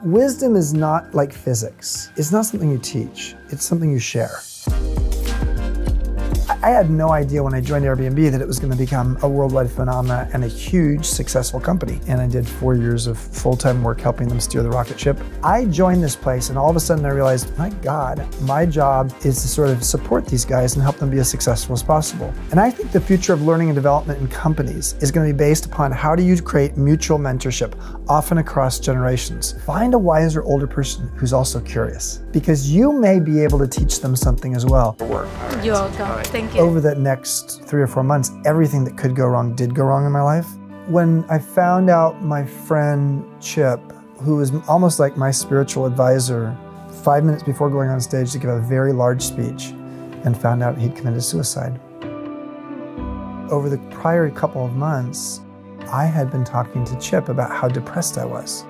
Wisdom is not like physics. It's not something you teach. It's something you share. I had no idea when I joined Airbnb that it was going to become a worldwide phenomenon and a huge successful company. And I did 4 years of full-time work helping them steer the rocket ship. I joined this place and all of a sudden I realized, my God, my job is to sort of support these guys and help them be as successful as possible. And I think the future of learning and development in companies is going to be based upon how do you create mutual mentorship, often across generations. Find a wiser older person who's also curious, because you may be able to teach them something as well. You're welcome. Thank you. Over the next 3 or 4 months, everything that could go wrong did go wrong in my life. When I found out my friend Chip, who was almost like my spiritual advisor, 5 minutes before going on stage to give a very large speech, and found out he'd committed suicide. Over the prior couple of months, I had been talking to Chip about how depressed I was.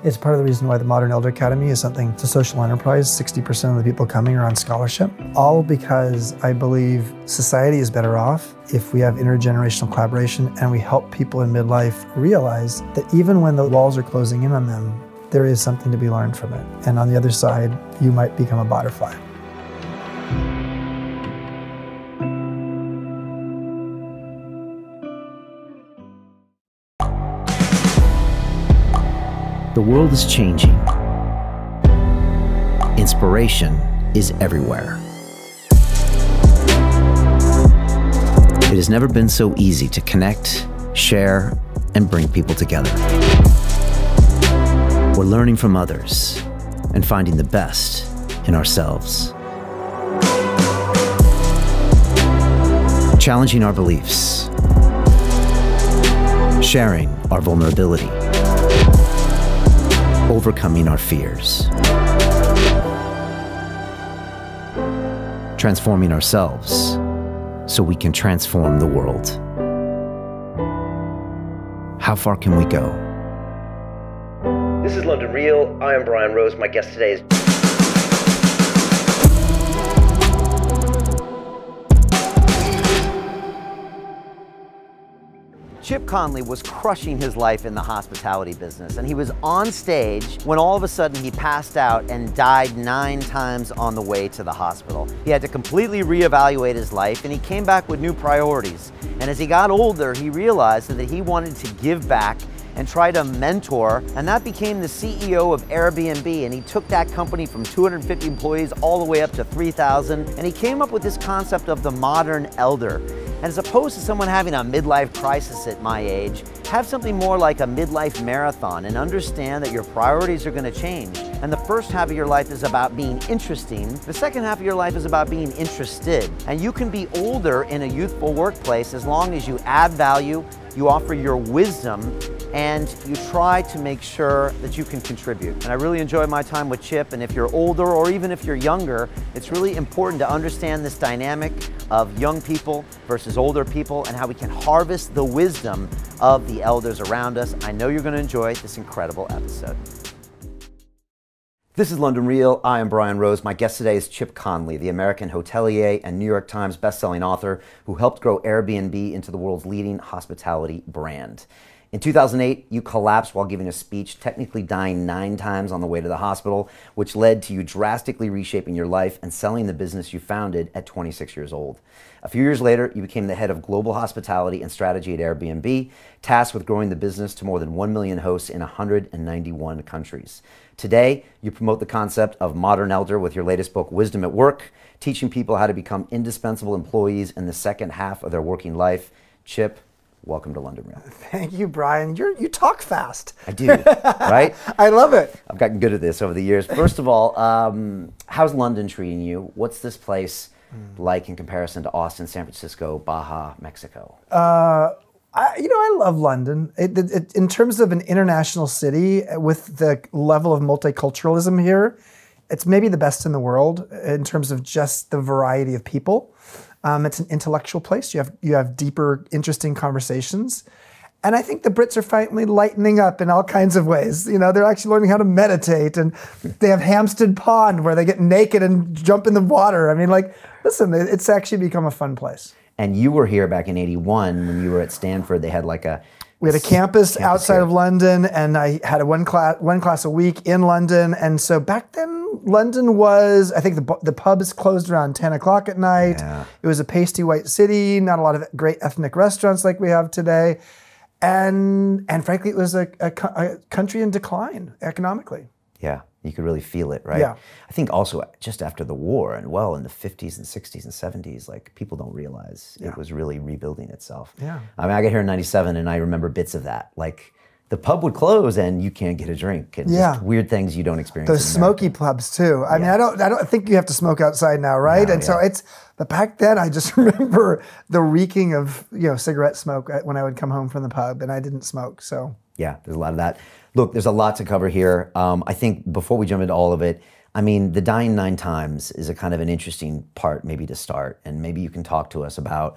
It's part of the reason why the Modern Elder Academy is something, it's a social enterprise. 60% of the people coming are on scholarship. All because I believe society is better off if we have intergenerational collaboration and we help people in midlife realize that even when the walls are closing in on them, there is something to be learned from it. And on the other side, you might become a butterfly. The world is changing. Inspiration is everywhere. It has never been so easy to connect, share, and bring people together. We're learning from others and finding the best in ourselves. Challenging our beliefs. Sharing our vulnerability. Overcoming our fears. Transforming ourselves so we can transform the world. How far can we go? This is London Real. I am Brian Rose. My guest today is Chip Conley was crushing his life in the hospitality business, and he was on stage when all of a sudden he passed out and died 9 times on the way to the hospital. He had to completely reevaluate his life, and he came back with new priorities. And as he got older, he realized that he wanted to give back and try to mentor, and that became the CEO of AirBNB, and he took that company from 250 employees all the way up to 3,000, and he came up with this concept of the modern elder. And as opposed to someone having a midlife crisis at my age, have something more like a midlife marathon and understand that your priorities are going to change. And the first half of your life is about being interesting. The second half of your life is about being interested. And you can be older in a youthful workplace as long as you add value, you offer your wisdom, and you try to make sure that you can contribute. And I really enjoy my time with Chip, and if you're older or even if you're younger, it's really important to understand this dynamic of young people versus older people and how we can harvest the wisdom of the elders around us. I know you're going to enjoy this incredible episode. This is London Real. I am Brian Rose. My guest today is Chip Conley, the American hotelier and New York Times bestselling author who helped grow Airbnb into the world's leading hospitality brand. In 2008, you collapsed while giving a speech, technically dying 9 times on the way to the hospital, which led to you drastically reshaping your life and selling the business you founded at 26 years old. A few years later, you became the head of global hospitality and strategy at Airbnb, tasked with growing the business to more than 1 million hosts in 191 countries. Today, you promote the concept of modern elder with your latest book, Wisdom at Work, teaching people how to become indispensable employees in the second half of their working life. Chip, welcome to London Real. Thank you, Brian. You talk fast. I do, right? I love it. I've gotten good at this over the years. First of all, how's London treating you? What's this place like in comparison to Austin, San Francisco, Baja, Mexico? I love London. In terms of an international city with the level of multiculturalism here, it's maybe the best in the world in terms of just the variety of people. It's an intellectual place. You have deeper, interesting conversations. And I think the Brits are finally lightening up in all kinds of ways. You know, they're actually learning how to meditate, and they have Hampstead Pond where they get naked and jump in the water. I mean, like, listen, it's actually become a fun place. And you were here back in '81 when you were at Stanford. They had like a We had a campus outside of London, and I had one class a week in London. And so back then, London was, I think the pubs closed around 10 o'clock at night. Yeah. It was a pasty white city, not a lot of great ethnic restaurants like we have today. And frankly, it was a country in decline economically. Yeah, you could really feel it, right? Yeah. I think also just after the war and in the 50s and 60s and 70s, like people don't realize it was really rebuilding itself. Yeah. I mean, I got here in 97 and I remember bits of that. Like the pub would close and you can't get a drink and just weird things you don't experience. Those smoky pubs too. I mean, I don't think you have to smoke outside now, right? No, and so but back then I just remember the reeking of, cigarette smoke when I would come home from the pub, and I didn't smoke, so. Yeah, there's a lot of that. Look, there's a lot to cover here. I think before we jump into all of it, I mean, the dying 9 times is a kind of an interesting part maybe to start, and maybe you can talk to us about,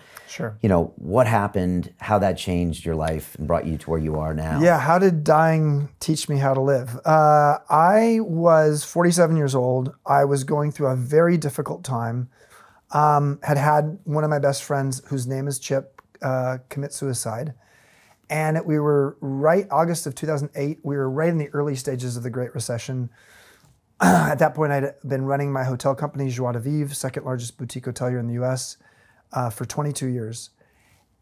what happened, how that changed your life and brought you to where you are now. Yeah, how did dying teach me how to live? I was 47 years old. I was going through a very difficult time. Had one of my best friends, whose name is Chip, commit suicide. And we were August of 2008, we were right in the early stages of the Great Recession. At that point, I'd been running my hotel company, Joie de Vivre, second largest boutique hotelier in the US, for 22 years.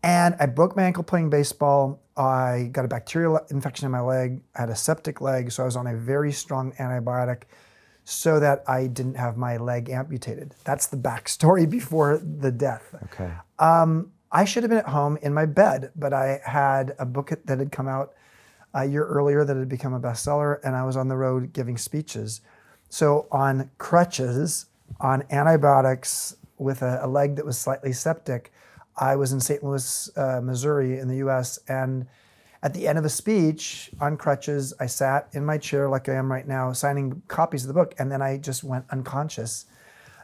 And I broke my ankle playing baseball. I got a bacterial infection in my leg. I had a septic leg, so I was on a very strong antibiotic so that I didn't have my leg amputated. That's the backstory before the death. Okay. I should have been at home in my bed, but I had a book that had come out a year earlier that had become a bestseller, and I was on the road giving speeches. So on crutches, on antibiotics, with a leg that was slightly septic, I was in St. Louis, Missouri in the US, and at the end of a speech on crutches, I sat in my chair like I am right now, signing copies of the book, and then I just went unconscious.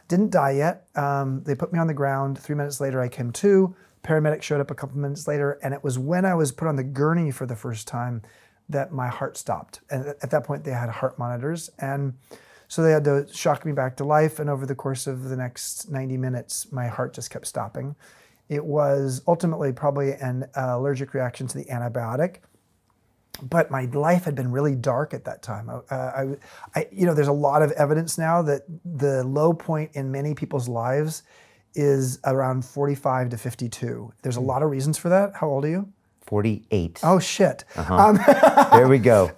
Didn't die yet. They put me on the ground. 3 minutes later, I came to. Paramedic showed up a couple minutes later, and it was when I was put on the gurney for the first time that my heart stopped. And at that point, they had heart monitors, and so they had to shock me back to life, and over the course of the next 90 minutes, my heart just kept stopping. It was ultimately probably an allergic reaction to the antibiotic, but my life had been really dark at that time. There's a lot of evidence now that the low point in many people's lives is around 45 to 52. There's a lot of reasons for that. How old are you? 48. Oh, shit. There we go.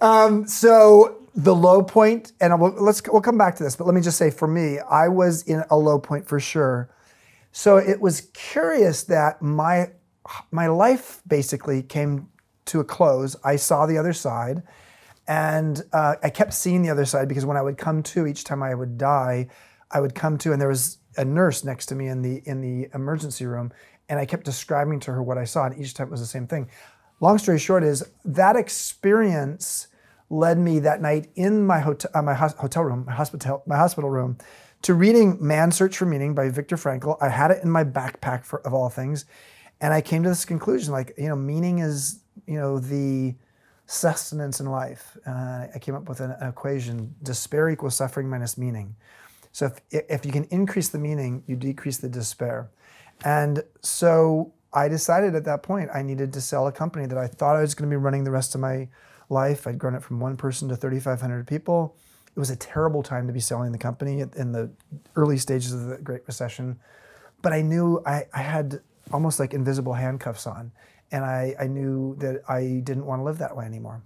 So the low point, and we'll come back to this, but let me just say for me, I was in a low point for sure. So it was curious that my life basically came to a close. I saw the other side, and I kept seeing the other side because when I would come to, each time I would die, I would come to, and there was a nurse next to me in the emergency room, and I kept describing to her what I saw, and each time it was the same thing. Long story short is that experience led me that night in my hospital room, to reading Man's Search for Meaning by Viktor Frankl. I had it in my backpack of all things, and I came to this conclusion: meaning is the sustenance in life. I came up with an equation: despair equals suffering minus meaning. So if you can increase the meaning, you decrease the despair. And so I decided at that point I needed to sell a company that I thought I was going to be running the rest of my life. I'd grown it from 1 person to 3,500 people. It was a terrible time to be selling the company in the early stages of the Great Recession. But I knew I had almost like invisible handcuffs on. And I knew that I didn't want to live that way anymore.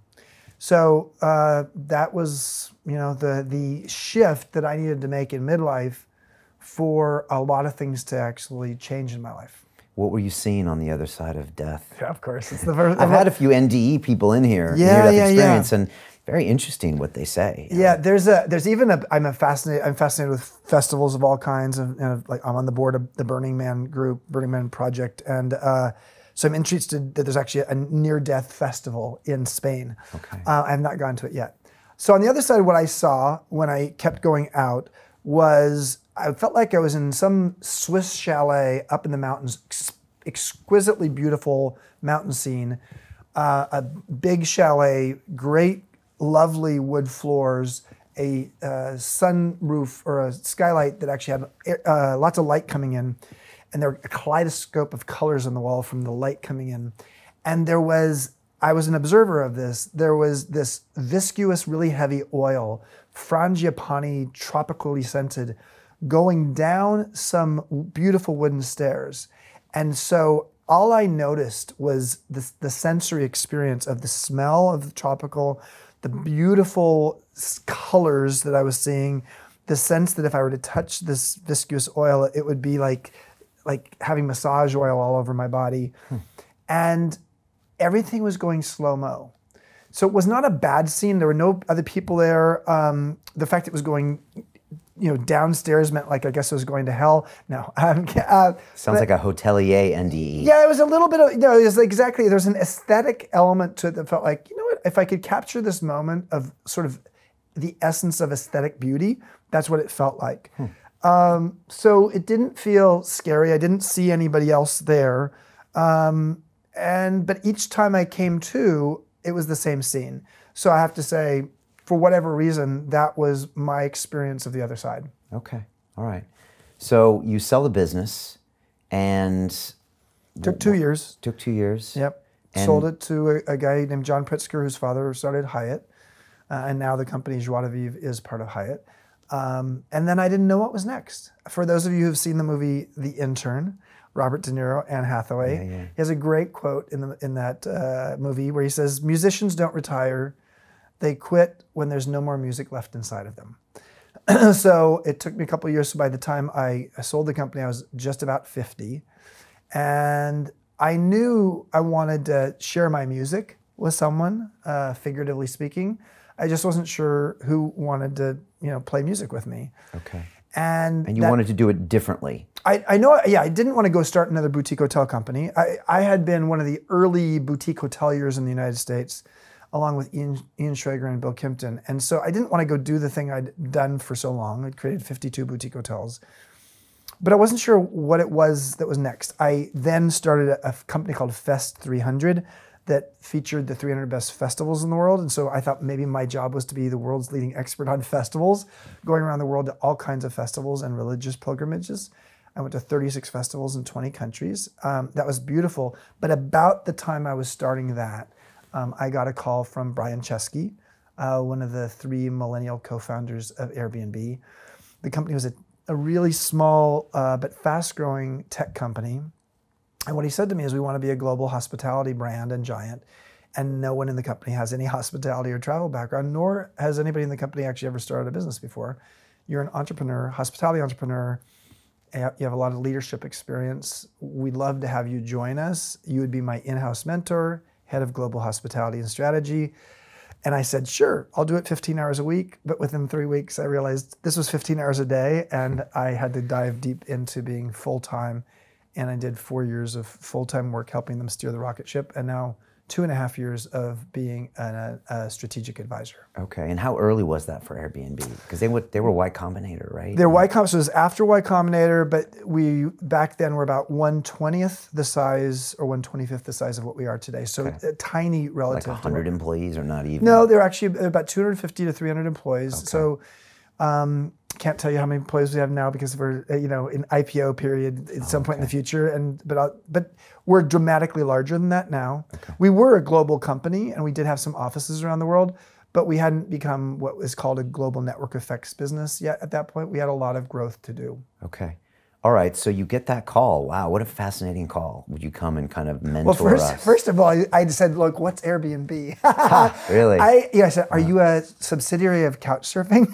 So that was, the shift that I needed to make in midlife for a lot of things to actually change in my life. What were you seeing on the other side of death? Yeah, of course. It's the first. I've had a few NDE people in here, near-death experience, and very interesting what they say. Yeah, I'm fascinated with festivals of all kinds, and like I'm on the board of the Burning Man group, Burning Man Project, and so I'm interested that there's actually a near-death festival in Spain. Okay. I have not gone to it yet. So on the other side, what I saw when I kept going out was I felt like I was in some Swiss chalet up in the mountains, exquisitely beautiful mountain scene, a big chalet, great, lovely wood floors, a sunroof or a skylight that actually had lots of light coming in, and there were a kaleidoscope of colors on the wall from the light coming in. And there was I was an observer of this. There was this viscous, really heavy oil, frangipani, tropically scented, going down some beautiful wooden stairs. And so all I noticed was the sensory experience of the smell of the tropical, the beautiful colors that I was seeing, the sense that if I were to touch this viscous oil, it would be like having massage oil all over my body. And everything was going slow-mo. So it was not a bad scene. There were no other people there. The fact it was going, downstairs meant like I guess it was going to hell. No. Sounds like a hotelier NDE. Yeah, it was a little bit of, it was exactly, there's an aesthetic element to it that felt like, you know what, if I could capture this moment of sort of the essence of aesthetic beauty, that's what it felt like. So it didn't feel scary. I didn't see anybody else there. But each time I came to, it was the same scene. So I have to say, for whatever reason, that was my experience of the other side. Okay, all right. So you sell the business and... Took 2 years. Took 2 years. Yep. Sold it to a guy named John Pritzker, whose father started Hyatt. And now the company Joie de Vivre is part of Hyatt. And then I didn't know what was next. For those of you who've seen the movie The Intern, Robert De Niro, Anne Hathaway, he has a great quote in that movie where he says, "Musicians don't retire. They quit when there's no more music left inside of them." So it took me a couple of years. So by the time I sold the company, I was just about 50. And I knew I wanted to share my music with someone, figuratively speaking. I just wasn't sure who wanted to, play music with me. Okay. And you wanted to do it differently. I know, I didn't want to go start another boutique hotel company. I had been one of the early boutique hoteliers in the United States, along with Ian Schrager and Bill Kimpton. And so I didn't want to go do the thing I'd done for so long. I'd created 52 boutique hotels. But I wasn't sure what it was that was next. I then started a company called Fest 300 that featured the 300 best festivals in the world. And so I thought maybe my job was to be the world's leading expert on festivals, going around the world to all kinds of festivals and religious pilgrimages. I went to 36 festivals in 20 countries. That was beautiful. But about the time I was starting that, I got a call from Brian Chesky, one of the 3 millennial co-founders of AirBNB. The company was a really small but fast-growing tech company. And what he said to me is, we want to be a global hospitality brand and giant. And no one in the company has any hospitality or travel background, nor has anybody in the company actually ever started a business before. You're an entrepreneur, hospitality entrepreneur. You have a lot of leadership experience. We'd love to have you join us. You would be my in-house mentor, head of global hospitality and strategy. And I said, sure, I'll do it 15 hours a week. But within 3 weeks, I realized this was 15 hours a day, and I had to dive deep into being full-time. And I did 4 years of full-time work helping them steer the rocket ship, and now 2.5 years of being a strategic advisor. Okay, and how early was that for Airbnb? Because they were Y Combinator, right? They're Y Combinator, so it was after Y Combinator, but we back then were about 1/20th the size, or 1/25th the size of what we are today. So tiny relative. Like 100 employees, or not even? No, they're actually about 250 to 300 employees. Okay. So can't tell you how many employees we have now because we're in IPO period at some point in the future, but we're dramatically larger than that now. Okay. We were a global company, and we did have some offices around the world, but we hadn't become what was called a global network effects business yet at that point. We had a lot of growth to do. Okay. All right, so you get that call. Wow, what a fascinating call. Would you come and kind of mentor us? First of all, I said, look, what's Airbnb? Really? I said, are you a subsidiary of Couchsurfing?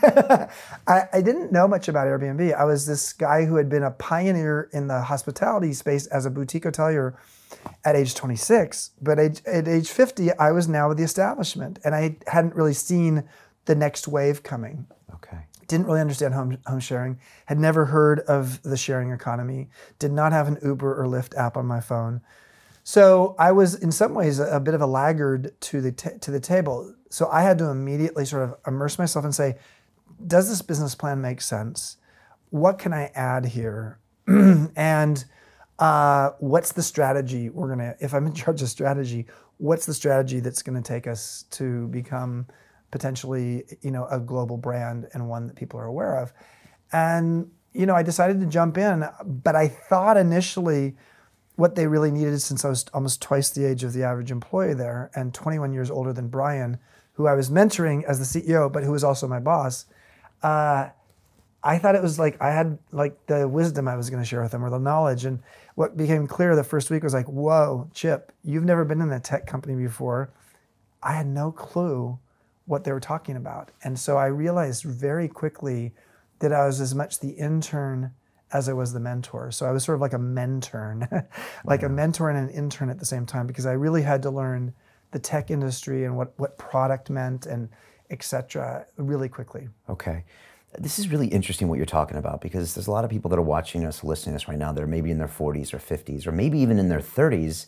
I didn't know much about Airbnb. I was this guy who had been a pioneer in the hospitality space as a boutique hotelier at age 26. But at age 50, I was now with the establishment, and I hadn't really seen the next wave coming. Okay. Didn't really understand home sharing, had never heard of the sharing economy, did not have an Uber or Lyft app on my phone. So I was in some ways a bit of a laggard to the table. So I had to immediately sort of immerse myself and say, does this business plan make sense? What can I add here? And what's the strategy if I'm in charge of strategy, what's the strategy that's gonna take us to become potentially, a global brand and one that people are aware of. And, I decided to jump in, but I thought initially what they really needed, since I was almost twice the age of the average employee there and 21 years older than Brian, who I was mentoring as the CEO, but who was also my boss, I thought it was like I had like the wisdom I was going to share with them, or the knowledge. And what became clear the first week was like, whoa, Chip, you've never been in a tech company before. I had no clue what they were talking about. And so I realized very quickly that I was as much the intern as I was the mentor. So I was sort of like a mentern, like a mentor and an intern at the same time, because I really had to learn the tech industry and what product meant and et cetera really quickly. Okay. This is really interesting what you're talking about, because there's a lot of people that are watching us, listening to us right now, that are maybe in their 40s or 50s, or maybe even in their 30s,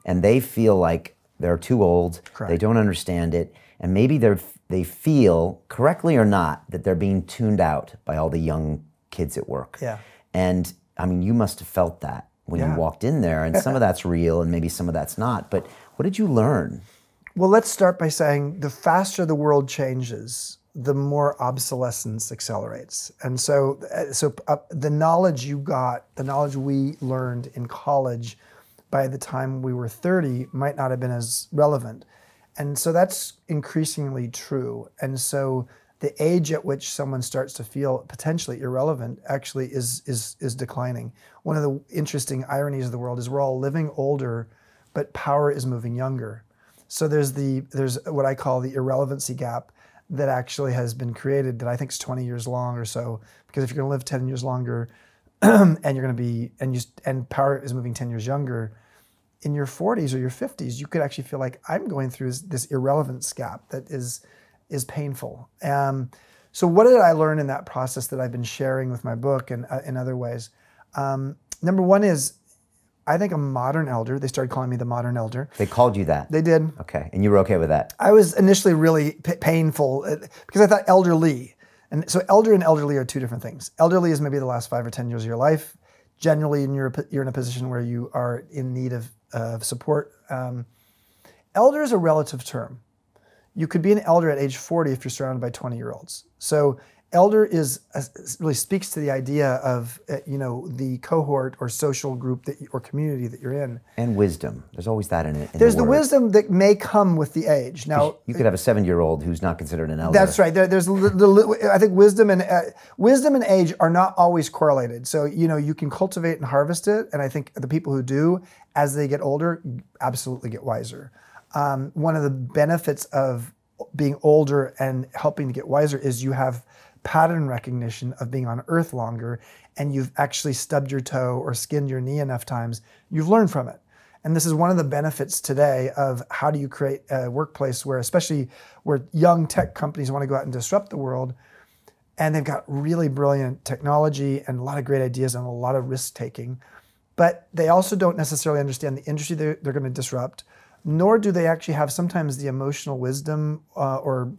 and they feel like they're too old, Correct. They don't understand it, and maybe they feel, correctly or not, that they're being tuned out by all the young kids at work. Yeah. And I mean, you must have felt that when you walked in there, and some of that's real and maybe some of that's not, but what did you learn? Well, let's start by saying the faster the world changes, the more obsolescence accelerates. And so the knowledge you got, the knowledge we learned in college by the time we were 30 might not have been as relevant. And so that's increasingly true. And so the age at which someone starts to feel potentially irrelevant actually is declining. One of the interesting ironies of the world is we're all living older, but power is moving younger. So there's what I call the irrelevancy gap that actually has been created that I think is 20 years long or so, because if you're going to live 10 years longer and you're going to be, and power is moving 10 years younger, in your 40s or your 50s, you could actually feel like I'm going through this irrelevance gap that is painful. So what did I learn in that process that I've been sharing with my book and in other ways? Number one is, I think a modern elder, they started calling me the modern elder. They called you that? They did. Okay, and you were okay with that? I was initially really painful because I thought elderly. And so elder and elderly are two different things. Elderly is maybe the last 5 or 10 years of your life. Generally, you're in a position where you are in need of support. Elder is a relative term. You could be an elder at age 40 if you're surrounded by 20-year-olds. So elder really speaks to the idea of the cohort or social group or community that you're in. And wisdom. There's always that in it. There's the wisdom that may come with the age. Now you could have a 7-year-old who's not considered an elder. That's right. I think wisdom and age are not always correlated. So you can cultivate and harvest it, and I think the people who do, as they get older, absolutely get wiser. One of the benefits of being older and helping to get wiser is you have pattern recognition of being on Earth longer, and you've actually stubbed your toe or skinned your knee enough times, you've learned from it. And this is one of the benefits today of how do you create a workplace where, especially where young tech companies want to go out and disrupt the world, and they've got really brilliant technology and a lot of great ideas and a lot of risk taking, but they also don't necessarily understand the industry they're going to disrupt, nor do they actually have sometimes the emotional wisdom or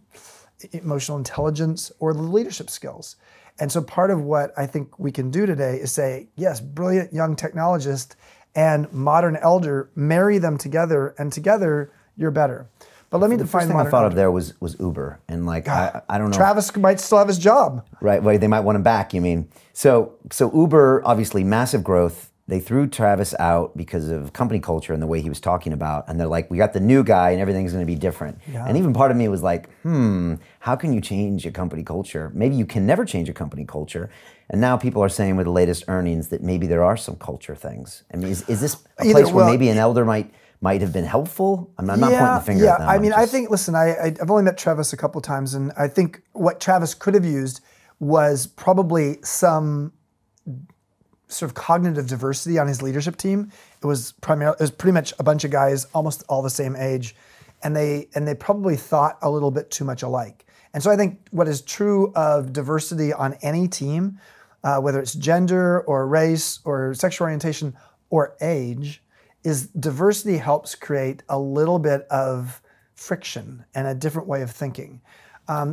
emotional intelligence or the leadership skills. And so part of what I think we can do today is say, yes, brilliant young technologist and modern elder, marry them together, and together you're better. But let me define modern elder. The first thing I thought of there was Uber, and like, I don't know. Travis might still have his job. Right, well, they might want him back, you mean. So Uber, obviously massive growth. They threw Travis out because of company culture and the way he was talking about. And they're like, we got the new guy and everything's going to be different. Yeah. And even part of me was like, how can you change a company culture? Maybe you can never change a company culture. And now people are saying with the latest earnings that maybe there are some culture things. I mean, is this a place where maybe an elder might have been helpful? I'm not pointing the finger at them. I mean, I think, listen, I've only met Travis a couple of times, and I think what Travis could have used was probably some sort of cognitive diversity on his leadership team. It was pretty much a bunch of guys almost all the same age, and they probably thought a little bit too much alike. And so I think what is true of diversity on any team, whether it's gender or race or sexual orientation or age, is diversity helps create a little bit of friction and a different way of thinking.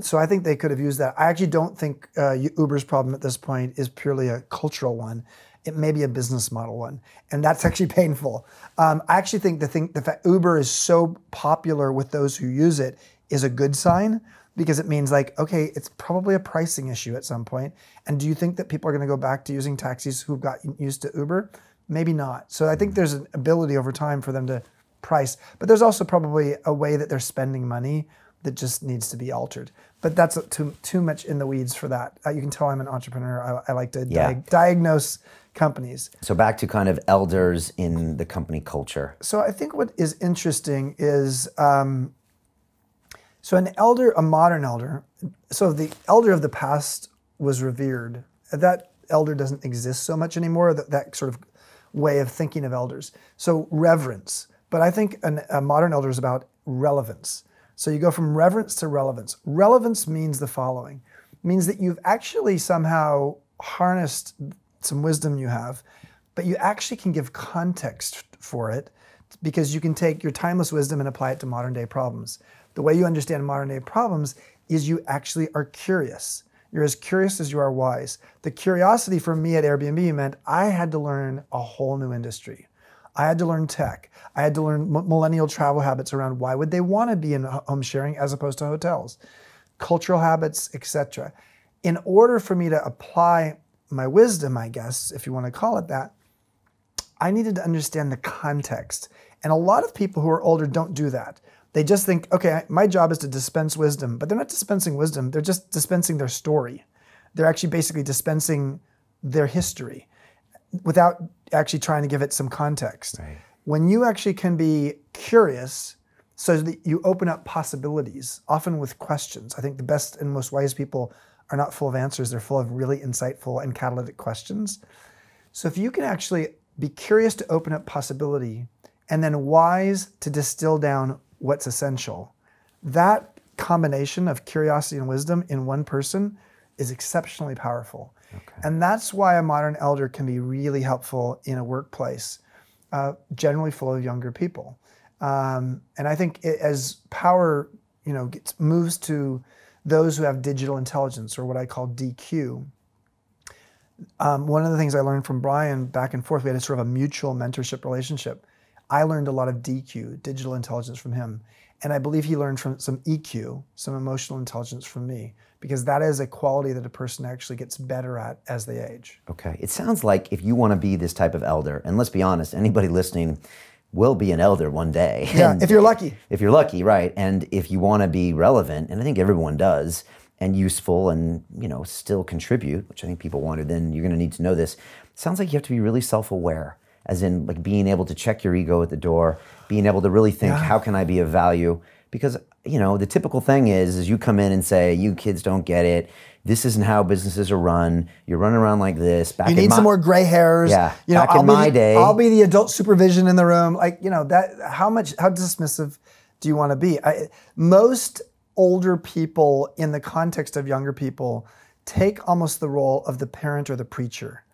So I think they could have used that. I actually don't think Uber's problem at this point is purely a cultural one. It may be a business model one, and that's actually painful. I actually think the fact Uber is so popular with those who use it is a good sign, because it means like, okay, it's probably a pricing issue at some point. And do you think that people are going to go back to using taxis who've gotten used to Uber? Maybe not. So I think there's an ability over time for them to price, but there's also probably a way that they're spending money that just needs to be altered. But that's too much in the weeds for that. You can tell I'm an entrepreneur. I like to diagnose companies. So back to kind of elders in the company culture. So I think what is interesting is, so an elder, a modern elder, so the elder of the past was revered. That elder doesn't exist so much anymore, that sort of way of thinking of elders. So reverence. But I think a modern elder is about relevance. So you go from reverence to relevance. Relevance means the following. It means that you've actually somehow harnessed some wisdom you have, but you actually can give context for it because you can take your timeless wisdom and apply it to modern day problems. The way you understand modern day problems is you actually are curious. You're as curious as you are wise. The curiosity for me at Airbnb meant I had to learn a whole new industry. I had to learn tech. I had to learn millennial travel habits around why would they want to be in home sharing as opposed to hotels, cultural habits, etc. In order for me to apply my wisdom, I guess, if you want to call it that, I needed to understand the context. And a lot of people who are older don't do that. They just think, okay, my job is to dispense wisdom, but they're not dispensing wisdom. They're just dispensing their story. They're actually basically dispensing their history without actually trying to give it some context. Right. When you actually can be curious so that you open up possibilities, often with questions. I think the best and most wise people are not full of answers. They're full of really insightful and catalytic questions. So if you can actually be curious to open up possibility and then wise to distill down what's essential, that combination of curiosity and wisdom in one person is exceptionally powerful. Okay. And that's why a modern elder can be really helpful in a workplace, generally full of younger people. And I think as power, moves to those who have digital intelligence, or what I call DQ. One of the things I learned from Brian back and forth, we had a sort of a mutual mentorship relationship. I learned a lot of DQ, digital intelligence, from him. And I believe he learned from some EQ, some emotional intelligence, from me, because that is a quality that a person actually gets better at as they age. Okay. It sounds like if you want to be this type of elder, and let's be honest, anybody listening will be an elder one day. Yeah, if you're lucky. If you're lucky, right. And if you want to be relevant, and I think everyone does, and useful and, still contribute, which I think people want to, then you're going to need to know this. It sounds like you have to be really self-aware, as in like being able to check your ego at the door, being able to really think, how can I be of value? Because, the typical thing is you come in and say, you kids don't get it. This isn't how businesses are run. You're running around like this. You need some more gray hairs. Yeah, back in my day. I'll be the adult supervision in the room. How dismissive do you want to be? Most older people in the context of younger people take almost the role of the parent or the preacher.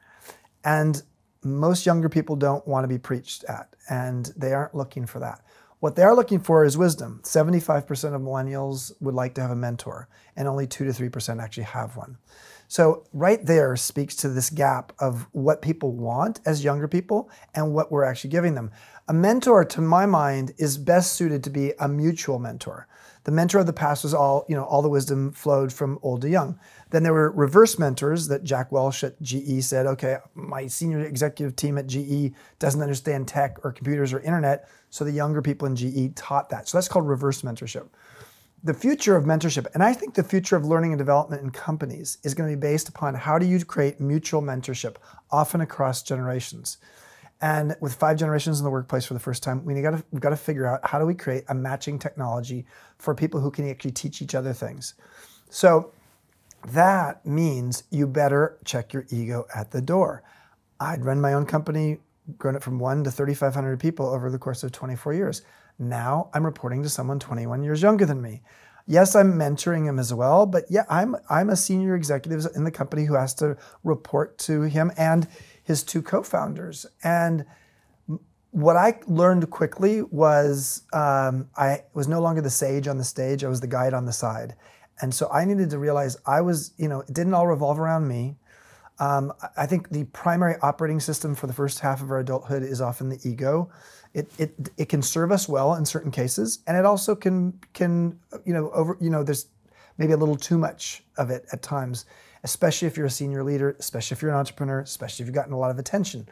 And most younger people don't want to be preached at, and they aren't looking for that. What they are looking for is wisdom. 75% of millennials would like to have a mentor, and only 2 to 3% actually have one. So right there speaks to this gap of what people want as younger people and what we're actually giving them. A mentor, to my mind, is best suited to be a mutual mentor. The mentor of the past was all the wisdom flowed from old to young. Then there were reverse mentors that Jack Welch at GE said, okay, my senior executive team at GE doesn't understand tech or computers or internet, so the younger people in GE taught that. So that's called reverse mentorship. The future of mentorship, and I think the future of learning and development in companies, is going to be based upon how do you create mutual mentorship, often across generations. And with 5 generations in the workplace for the first time, we've got to figure out how do we create a matching technology for people who can actually teach each other things. So that means you better check your ego at the door. I'd run my own company, grown it from 1 to 3,500 people over the course of 24 years. Now I'm reporting to someone 21 years younger than me. Yes, I'm mentoring him as well, but yeah, I'm a senior executive in the company who has to report to him and his 2 co-founders. And what I learned quickly was I was no longer the sage on the stage, I was the guide on the side. And so I needed to realize it didn't all revolve around me. I think the primary operating system for the first half of our adulthood is often the ego. It can serve us well in certain cases, and it also can there's maybe a little too much of it at times, especially if you're a senior leader, especially if you're an entrepreneur, especially if you've gotten a lot of attention.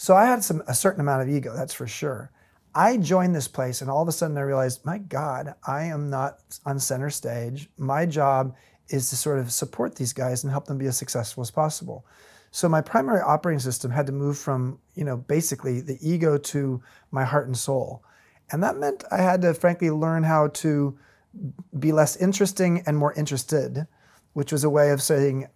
So I had a certain amount of ego, that's for sure. I joined this place and all of a sudden I realized, my God, I am not on center stage. My job is to sort of support these guys and help them be as successful as possible. So my primary operating system had to move from, basically the ego to my heart and soul. And that meant I had to frankly learn how to be less interesting and more interested, which was a way of saying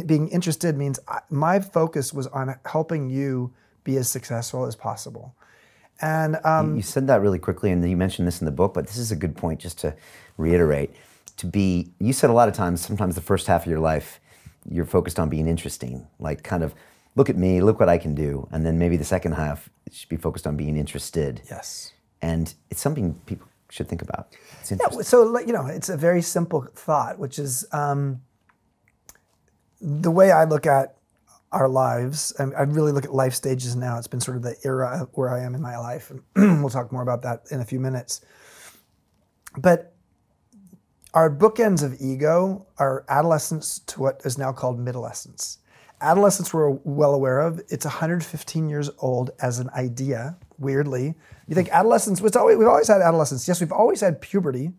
being interested means my focus was on helping you be as successful as possible. And you said that really quickly, and you mentioned this in the book, but this is a good point just to reiterate. You said a lot of times, sometimes the first half of your life, you're focused on being interesting, like kind of, look at me, look what I can do. And then maybe the second half should be focused on being interested. Yes. And it's something people should think about. It's interesting. Yeah, so, it's a very simple thought, which is the way I look at our lives, and I really look at life stages now. It's been sort of the era where I am in my life, and we'll talk more about that in a few minutes. But our bookends of ego are adolescence to what is now called midolescence. Adolescence, we're well aware of. It's 115 years old as an idea, weirdly. You think adolescence, we've always had adolescence. Yes, we've always had puberty,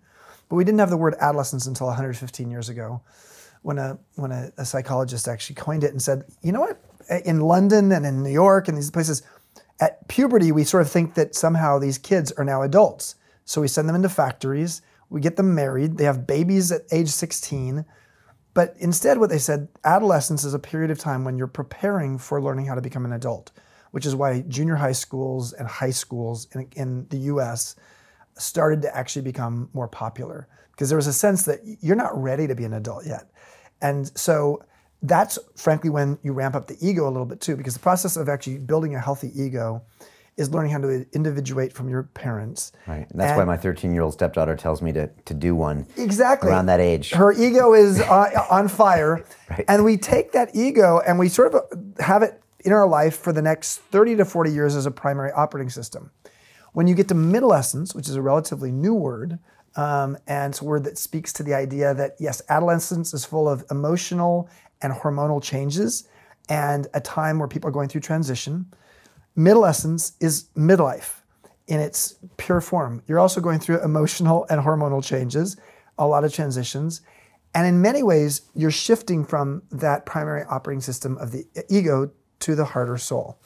but we didn't have the word adolescence until 115 years ago, when a psychologist actually coined it and said, you know what, in London and in New York and these places, at puberty, we sort of think that somehow these kids are now adults. So we send them into factories, we get them married, they have babies at age 16. But instead what they said, adolescence is a period of time when you're preparing for learning how to become an adult, which is why junior high schools and high schools in the US started to actually become more popular. Because there was a sense that you're not ready to be an adult yet. And so that's frankly when you ramp up the ego a little bit too, because the process of actually building a healthy ego is learning how to individuate from your parents. Right, and that's why my 13-year-old stepdaughter tells me to do one exactly around that age. Her ego is on fire, right. And we take that ego and we sort of have it in our life for the next 30 to 40 years as a primary operating system. When you get to midolescence, which is a relatively new word, and it's a word that speaks to the idea that, yes, adolescence is full of emotional and hormonal changes and a time where people are going through transition. Midolescence is midlife in its pure form. You're also going through emotional and hormonal changes, a lot of transitions. And in many ways, you're shifting from that primary operating system of the ego to the heart or soul.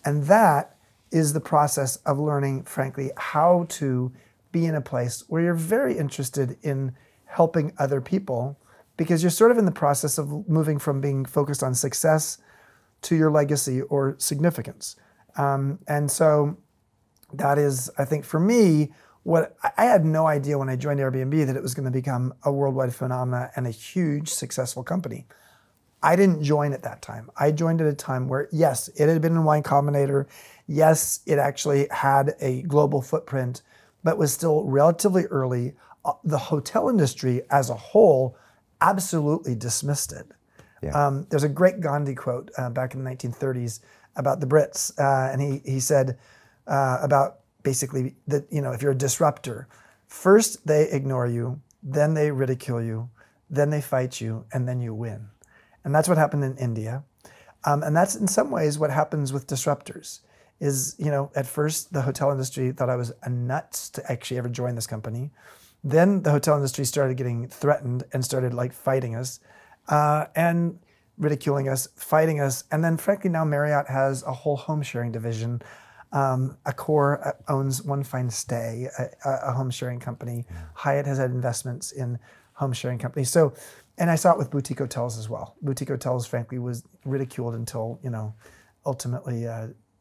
And that is the process of learning, frankly, how to be in a place where you're very interested in helping other people, because you're sort of in the process of moving from being focused on success to your legacy or significance. And so that is, I think for me, what I had no idea when I joined Airbnb that it was going to become a worldwide phenomenon and a huge successful company. I didn't join at that time. I joined at a time where, yes, it had been in Y Combinator. Yes, it actually had a global footprint, but was still relatively early. The hotel industry as a whole absolutely dismissed it. Yeah. There's a great Gandhi quote back in the 1930s about the Brits, and he said about basically that, if you're a disruptor, first they ignore you, then they ridicule you, then they fight you, and then you win. And that's what happened in India. And that's in some ways what happens with disruptors is, at first the hotel industry thought I was a nuts to actually ever join this company. Then the hotel industry started getting threatened and started fighting us and ridiculing us, fighting us. And then frankly, now Marriott has a whole home sharing division. Accor owns One Fine Stay, a home sharing company. Yeah. Hyatt has had investments in home sharing companies. So, and I saw it with boutique hotels as well. Boutique hotels, frankly, was ridiculed until, ultimately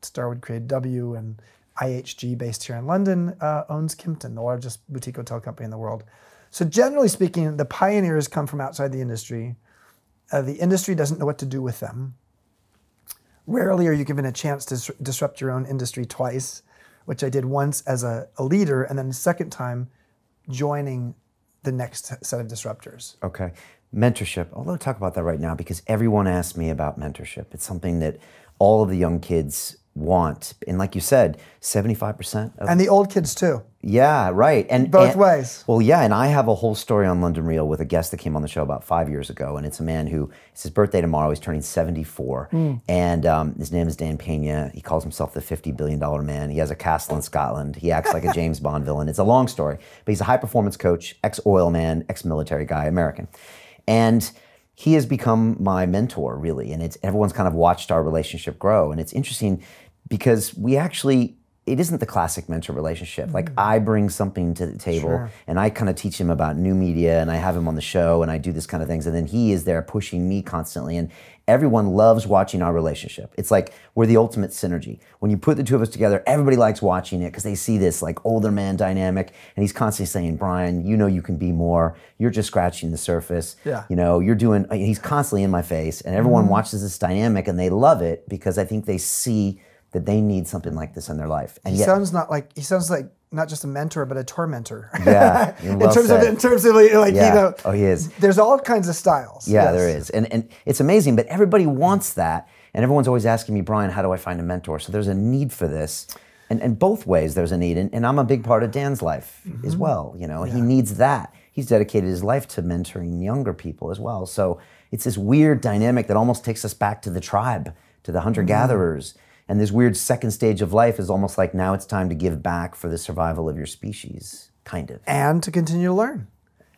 Starwood created W, and IHG, based here in London, owns Kimpton, the largest boutique hotel company in the world. So generally speaking, the pioneers come from outside the industry. The industry doesn't know what to do with them. Rarely are you given a chance to disrupt your own industry twice, which I did once as a leader, and then the second time joining the next set of disruptors. Okay. Mentorship. I'll talk about that right now because everyone asks me about mentorship. It's something that all of the young kids want. And like you said, 75% of... And the old kids too. Yeah, right. And both ways. Well, yeah, and I have a whole story on London Real with a guest that came on the show about 5 years ago, and it's a man who, it's his birthday tomorrow, he's turning 74, and his name is Dan Pena. He calls himself the $50 billion man. He has a castle in Scotland. He acts like a James Bond villain. It's a long story, but he's a high-performance coach, ex-oil man, ex-military guy, American. And he has become my mentor, really, and everyone's kind of watched our relationship grow, and it's interesting because we actually, it isn't the classic mentor relationship. Like, I bring something to the table, and I kind of teach him about new media, and I have him on the show, and I do this kind of things, and then he is there pushing me constantly, and everyone loves watching our relationship. It's like we're the ultimate synergy. When you put the two of us together, everybody likes watching it because they see this like older man dynamic, and he's constantly saying, Brian, you know you can be more. You're just scratching the surface. Yeah. You know, you're doing, he's constantly in my face, and everyone watches this dynamic, and they love it because I think they see that they need something like this in their life. And he sounds like not just a mentor, but a tormentor. Yeah, in terms of like, you know. Oh, he is. There's all kinds of styles. Yeah, there is. And it's amazing, but everybody wants that. And everyone's always asking me, Brian, how do I find a mentor? So there's a need for this. And both ways there's a need. And I'm a big part of Dan's life as well. You know, he needs that. He's dedicated his life to mentoring younger people as well. So it's this weird dynamic that almost takes us back to the tribe, to the hunter-gatherers. And this weird second stage of life is almost like now it's time to give back for the survival of your species, kind of. And to continue to learn.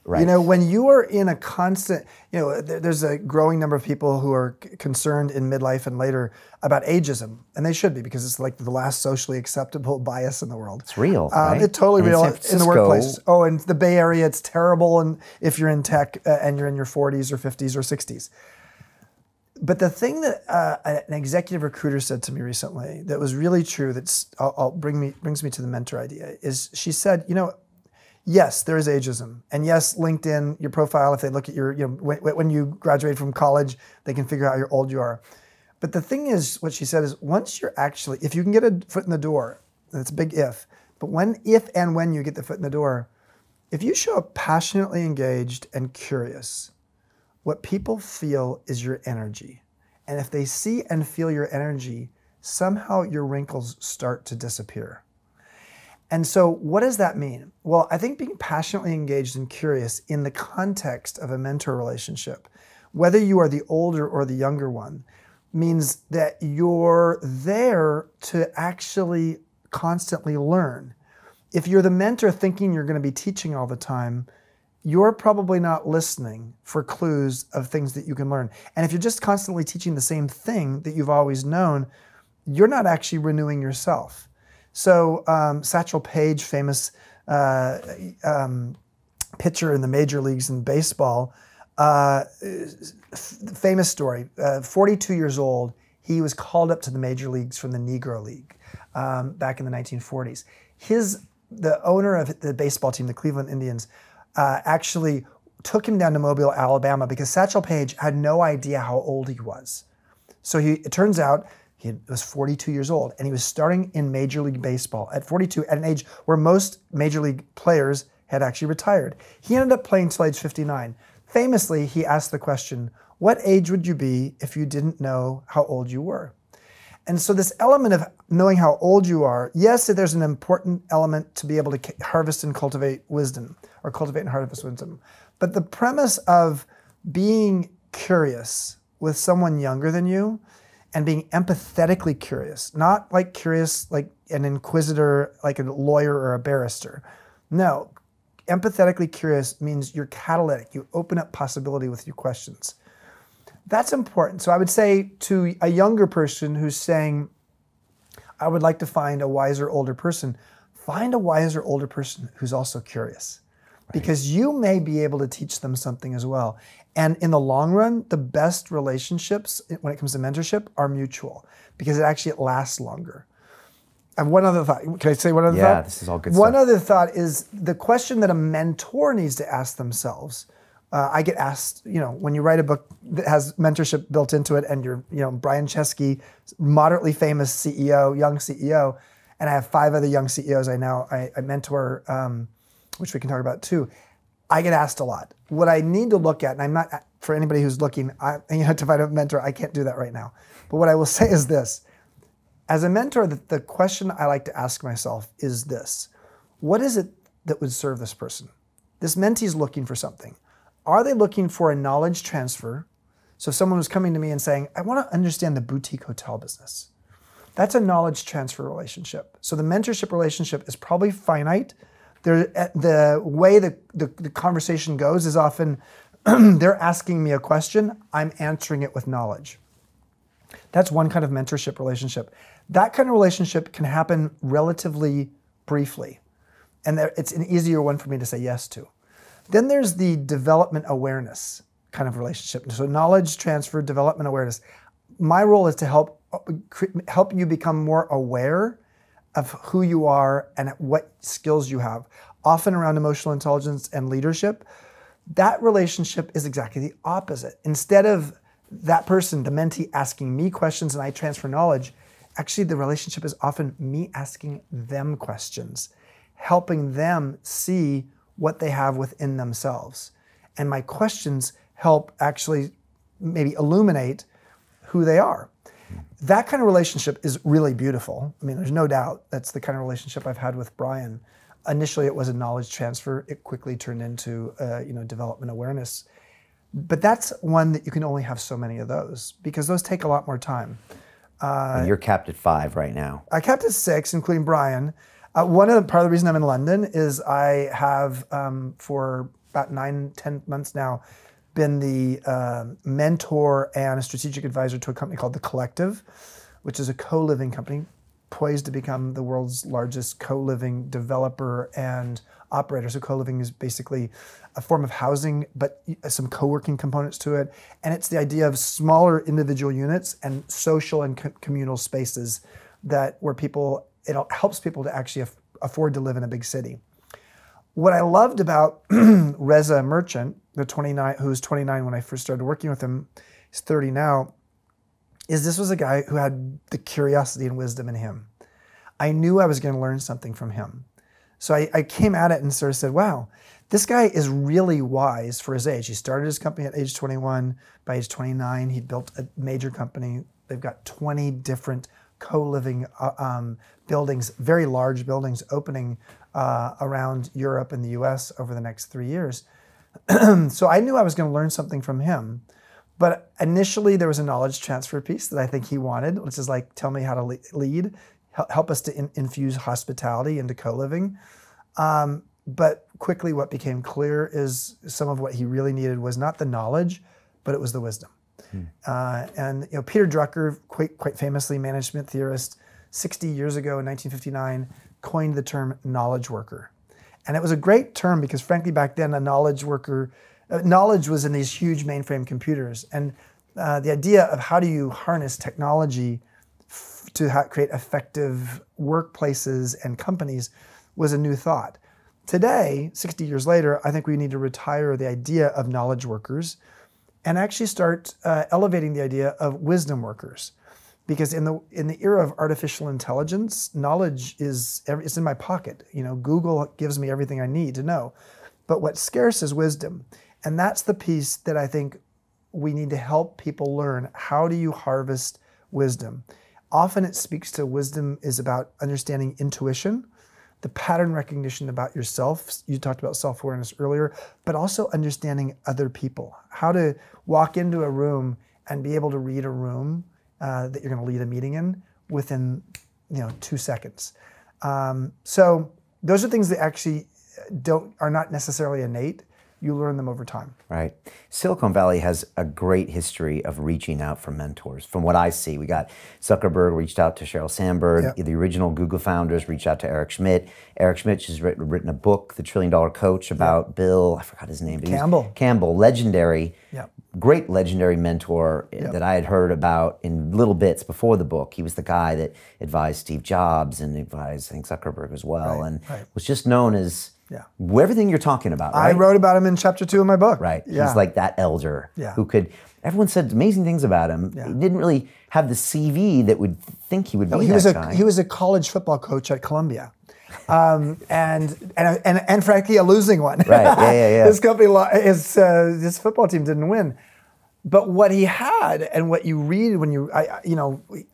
Right. You know, when you are in a constant, you know, there's a growing number of people who are concerned in midlife and later about ageism. And they should be, because it's like the last socially acceptable bias in the world. It's real, right? It's totally real in the workplace. Oh, in the Bay Area, it's terrible. And if you're in tech and you're in your 40s or 50s or 60s. But the thing that an executive recruiter said to me recently that was really true, that's brings me to the mentor idea, is she said, you know, yes, there is ageism, and yes, LinkedIn, your profile, if they look at your, you know, when you graduate from college, they can figure out how old you are. But the thing is, what she said is, once you're actually, if you can get a foot in the door, that's a big if. But if and when you get the foot in the door, if you show up passionately engaged and curious, what people feel is your energy. And if they see and feel your energy, somehow your wrinkles start to disappear. And so what does that mean? Well, I think being passionately engaged and curious in the context of a mentor relationship, whether you are the older or the younger one, means that you're there to actually constantly learn. If you're the mentor thinking you're going to be teaching all the time, you're probably not listening for clues of things that you can learn. And if you're just constantly teaching the same thing that you've always known, you're not actually renewing yourself. So Satchel Paige, famous pitcher in the major leagues in baseball, famous story, 42 years old, he was called up to the major leagues from the Negro League back in the 1940s. The owner of the baseball team, the Cleveland Indians, actually took him down to Mobile, Alabama, because Satchel Paige had no idea how old he was. So it turns out he was 42 years old, and he was starting in Major League Baseball at 42, at an age where most Major League players had actually retired. He ended up playing till age 59. Famously, he asked the question, what age would you be if you didn't know how old you were? And so this element of knowing how old you are, yes, there's an important element to be able to harvest and cultivate wisdom, or cultivate and harvest wisdom. But the premise of being curious with someone younger than you and being empathetically curious, not like curious like an inquisitor, like a lawyer or a barrister. No, empathetically curious means you're catalytic. You open up possibility with your questions. That's important. So I would say to a younger person who's saying, I would like to find a wiser older person, find a wiser older person who's also curious. Right. Because you may be able to teach them something as well. And in the long run, the best relationships when it comes to mentorship are mutual, because it lasts longer. I have one other thought. Can I say one other thought? Yeah, this is all good stuff. One other thought is the question that a mentor needs to ask themselves. I get asked, you know, when you write a book that has mentorship built into it, and you're, you know, Brian Chesky, moderately famous CEO, young CEO, and I have 5 other young CEOs I mentor, which we can talk about too. I get asked a lot. What I need to look at, and I'm not, for anybody who's looking, to find a mentor, I can't do that right now. But what I will say is this: As a mentor, the question I like to ask myself is this: what is it that would serve this person? This mentee is looking for something. Are they looking for a knowledge transfer? So if someone was coming to me and saying, I want to understand the boutique hotel business. That's a knowledge transfer relationship. So the mentorship relationship is probably finite. The way the conversation goes is often they're asking me a question, I'm answering it with knowledge. That's one kind of mentorship relationship. That kind of relationship can happen relatively briefly. And it's an easier one for me to say yes to. Then there's the development awareness kind of relationship. So knowledge transfer, development awareness. My role is to help you become more aware of who you are and what skills you have, often around emotional intelligence and leadership. That relationship is exactly the opposite. Instead of that person, the mentee, asking me questions and I transfer knowledge, actually the relationship is often me asking them questions, helping them see what they have within themselves. And my questions help actually maybe illuminate who they are. That kind of relationship is really beautiful. I mean, there's no doubt that's the kind of relationship I've had with Brian. Initially, it was a knowledge transfer. It quickly turned into development awareness. But that's one that you can only have so many of those because those take a lot more time. And you're capped at 5 right now. I capped at 6, including Brian. Part of the reason I'm in London is I have, for about 9-10 months now, been the mentor and a strategic advisor to a company called The Collective, which is a co-living company poised to become the world's largest co-living developer and operator. So co-living is basically a form of housing, but some co-working components to it. And it's the idea of smaller individual units and social and communal spaces where it helps people to actually afford to live in a big city. What I loved about Reza Merchant, who was 29 when I first started working with him, he's 30 now, is this was a guy who had the curiosity and wisdom in him. I knew I was going to learn something from him. So I came at it and sort of said, wow, this guy is really wise for his age. He started his company at age 21. By age 29, he built a major company. They've got 20 different co-living buildings, very large buildings opening around Europe and the US over the next 3 years. So I knew I was going to learn something from him. But initially there was a knowledge transfer piece that I think he wanted, which is like, tell me how to lead, help us to infuse hospitality into co-living. But quickly what became clear is some of what he really needed was not the knowledge, but it was the wisdom. And Peter Drucker, quite famously management theorist, 60 years ago in 1959, coined the term knowledge worker. And it was a great term because frankly back then a knowledge worker, knowledge was in these huge mainframe computers. And the idea of how do you harness technology to create effective workplaces and companies was a new thought. Today, 60 years later, I think we need to retire the idea of knowledge workers and actually start elevating the idea of wisdom workers. Because in the era of artificial intelligence, knowledge it's in my pocket. Google gives me everything I need to know. But what's scarce is wisdom. And that's the piece that I think we need to help people learn. How do you harvest wisdom? Often it speaks to wisdom is about understanding intuition, the pattern recognition about yourself. You talked about self-awareness earlier, but also understanding other people. How to walk into a room and be able to read a room that you're going to lead a meeting in within 2 seconds. So those are things that actually are not necessarily innate. You learn them over time. Right. Silicon Valley has a great history of reaching out for mentors. From what I see, we got Zuckerberg reached out to Sheryl Sandberg. Yep. The original Google founders reached out to Eric Schmidt. Eric Schmidt has written a book, The $1 Trillion Coach, about Bill, I forgot his name. Campbell, legendary, great legendary mentor that I had heard about in little bits before the book. He was the guy that advised Steve Jobs and advised, I think, Zuckerberg as well, and was just known as everything you're talking about, right? I wrote about him in chapter 2 of my book. Right. He's like that elder who could, everyone said amazing things about him. He didn't really have the CV that would think he would be that guy. He was a college football coach at Columbia. And frankly, a losing one. Right, yeah. His company, his football team didn't win. But what he had, and what you read when you,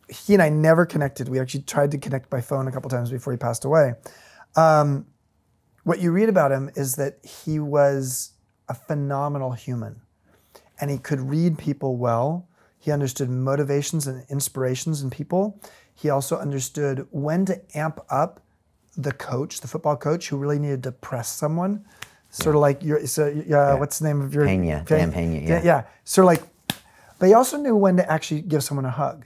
he and I never connected. We actually tried to connect by phone a couple times before he passed away. What you read about him is that he was a phenomenal human, and he could read people well. He understood motivations and inspirations in people. He also understood when to amp up the coach, the football coach, who really needed to press someone. Sort of like what's the name of your Dan Pena, yeah. Sort of like, but he also knew when to actually give someone a hug.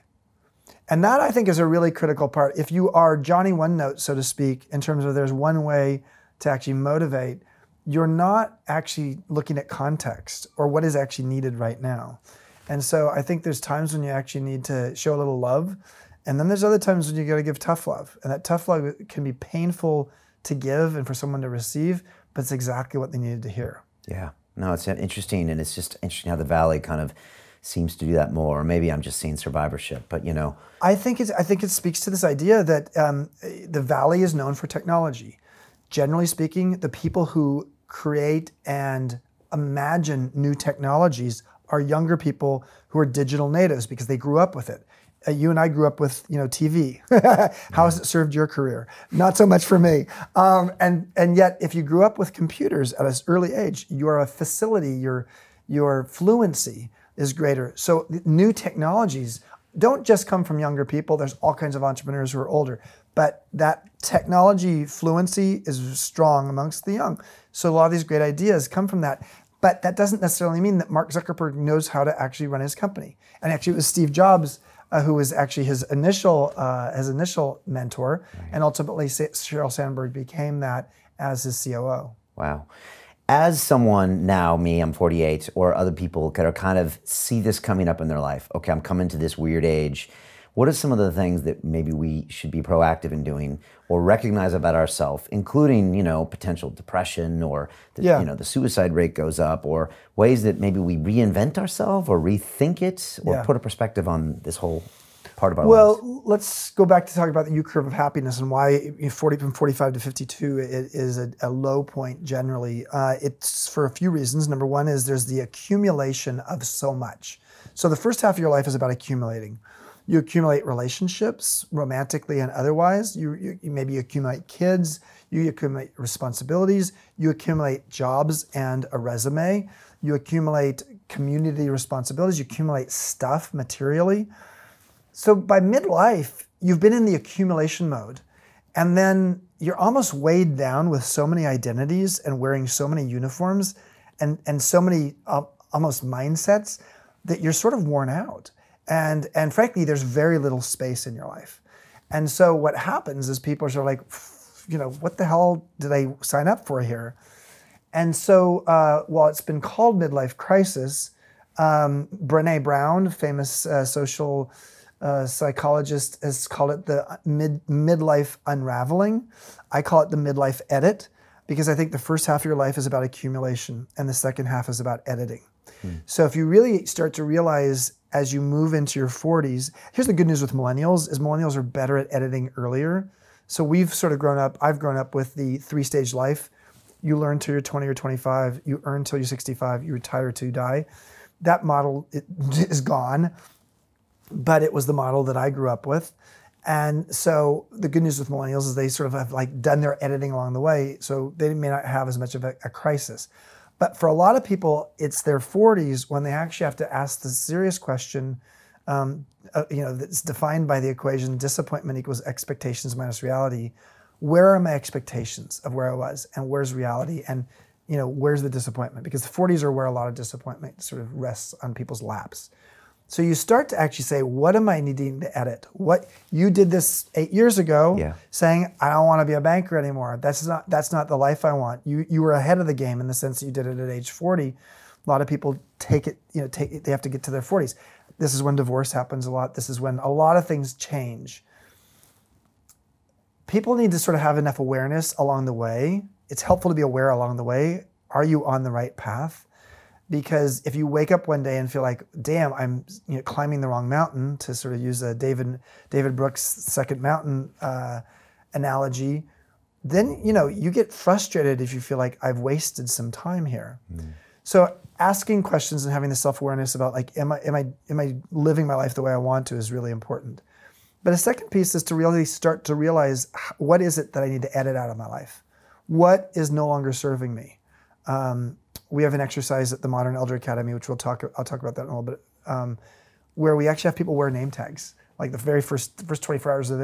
And that, I think, is a really critical part. If you are Johnny One Note, so to speak, in terms of there's one way to actually motivate, you're not actually looking at context or what is actually needed right now. And so I think there's times when you actually need to show a little love, and then there's other times when you got to give tough love. And that tough love can be painful to give and for someone to receive, but it's exactly what they needed to hear. Yeah, no, it's interesting, and it's just interesting how the Valley kind of seems to do that more. Or maybe I'm just seeing survivorship, but you know. I think it speaks to this idea that the Valley is known for technology. Generally speaking, the people who create and imagine new technologies are younger people who are digital natives because they grew up with it. You and I grew up with, TV. How has it served your career? Not so much for me. And yet, if you grew up with computers at an early age, your facility, your fluency is greater. So new technologies don't just come from younger people. There's all kinds of entrepreneurs who are older, but that technology fluency is strong amongst the young. So a lot of these great ideas come from that. But that doesn't necessarily mean that Mark Zuckerberg knows how to actually run his company. And actually, it was Steve Jobs who was actually his initial mentor, and ultimately Sheryl Sandberg became that as his COO. Wow. As someone now, me, I'm 48, or other people that are kind of see this coming up in their life, okay, I'm coming to this weird age, what are some of the things that maybe we should be proactive in doing or recognize about ourselves, including, potential depression or, the suicide rate goes up, or ways that maybe we reinvent ourselves or rethink it or put a perspective on this whole part of our lives? Well, let's go back to talk about the U-curve of happiness and why from 45 to 52 it is a low point generally. It's for a few reasons. Number one is there's the accumulation of so much. So the first half of your life is about accumulating. You accumulate relationships, romantically and otherwise. You maybe accumulate kids. You accumulate responsibilities. You accumulate jobs and a resume. You accumulate community responsibilities. You accumulate stuff materially. So by midlife, you've been in the accumulation mode. And then you're almost weighed down with so many identities and wearing so many uniforms and so many almost mindsets that you're sort of worn out. And frankly, there's very little space in your life. And so what happens is people are sort of like, what the hell did I sign up for here? And so while it's been called midlife crisis, Brené Brown, famous social psychologist, has called it the midlife unraveling. I call it the midlife edit, because I think the first half of your life is about accumulation and the second half is about editing. So if you really start to realize as you move into your 40s, here's the good news with millennials, is millennials are better at editing earlier. So we've sort of I've grown up with the 3-stage life. You learn till you're 20 or 25, you earn till you're 65, you retire till you die. That model is gone, but it was the model that I grew up with. And so the good news with millennials is they sort of have done their editing along the way, so they may not have as much of a crisis. But for a lot of people, it's their 40s when they actually have to ask the serious question, that's defined by the equation disappointment equals expectations minus reality. Where are my expectations of where I was, and where's reality, and where's the disappointment? Because the 40s are where a lot of disappointment sort of rests on people's laps. So you start to actually say, what am I needing to edit? What you did this 8 years ago, saying I don't want to be a banker anymore. That's not the life I want. You were ahead of the game in the sense that you did it at age 40. A lot of people they have to get to their 40s. This is when divorce happens a lot. This is when a lot of things change. People need to sort of have enough awareness along the way. It's helpful to be aware along the way. Are you on the right path? Because if you wake up one day and feel like, damn, I'm climbing the wrong mountain, to sort of use a David Brooks' second mountain analogy, then you get frustrated if you feel like I've wasted some time here. So asking questions and having the self-awareness about like, am I living my life the way I want to is really important. But a second piece is to really start to realize, what is it that I need to edit out of my life? What is no longer serving me? We have an exercise at the Modern Elder Academy, which I'll talk about that in a little bit, where we actually have people wear name tags. Like the very first 24 hours of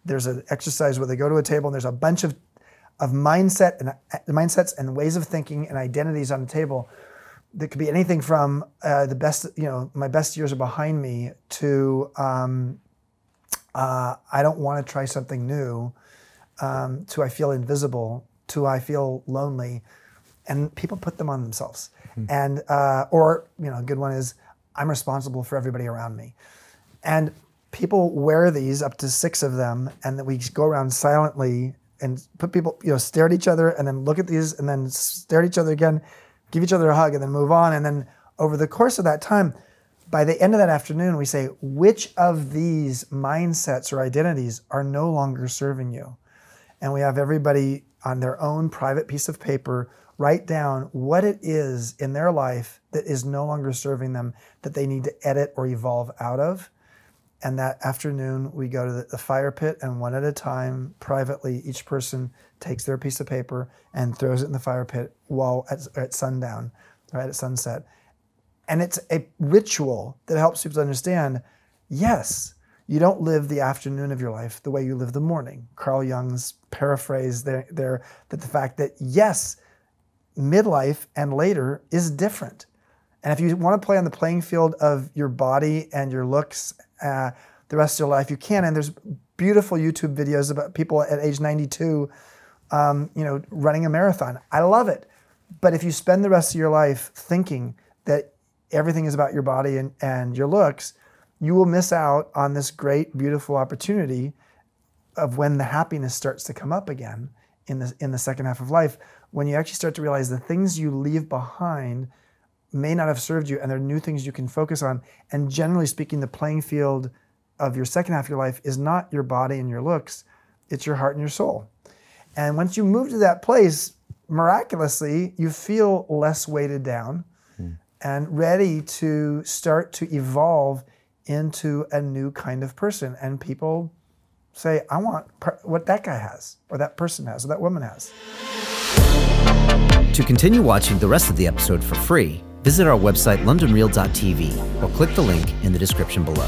there's an exercise where they go to a table and there's a bunch of mindsets and ways of thinking and identities on the table that could be anything from the best, my best years are behind me to I don't want to try something new, to I feel invisible, to I feel lonely, and people put them on themselves. And or a good one is, I'm responsible for everybody around me. And people wear these, up to 6 of them, and then we go around silently and put people, stare at each other and then look at these and then stare at each other again, give each other a hug and then move on. And then over the course of that time, by the end of that afternoon, we say, which of these mindsets or identities are no longer serving you? And we have everybody on their own private piece of paper write down what it is in their life that is no longer serving them, that they need to edit or evolve out of. And that afternoon, we go to the fire pit, and one at a time, privately, each person takes their piece of paper and throws it in the fire pit while at sundown, right, at sunset. And it's a ritual that helps people to understand, yes, you don't live the afternoon of your life the way you live the morning. Carl Jung's paraphrase there that the fact that, yes, midlife and later is different. And if you want to play on the playing field of your body and your looks the rest of your life, you can. And there's beautiful YouTube videos about people at age 92, running a marathon. I love it. But if you spend the rest of your life thinking that everything is about your body and your looks, you will miss out on this great, beautiful opportunity of when the happiness starts to come up again in the second half of life, when you actually start to realize the things you leave behind may not have served you, and there are new things you can focus on. And generally speaking, the playing field of your second half of your life is not your body and your looks, it's your heart and your soul. And once you move to that place, miraculously, you feel less weighted down and ready to start to evolve into a new kind of person. And people say, I want what that guy has, or that person has, or that woman has. To continue watching the rest of the episode for free, visit our website londonreal.tv or click the link in the description below.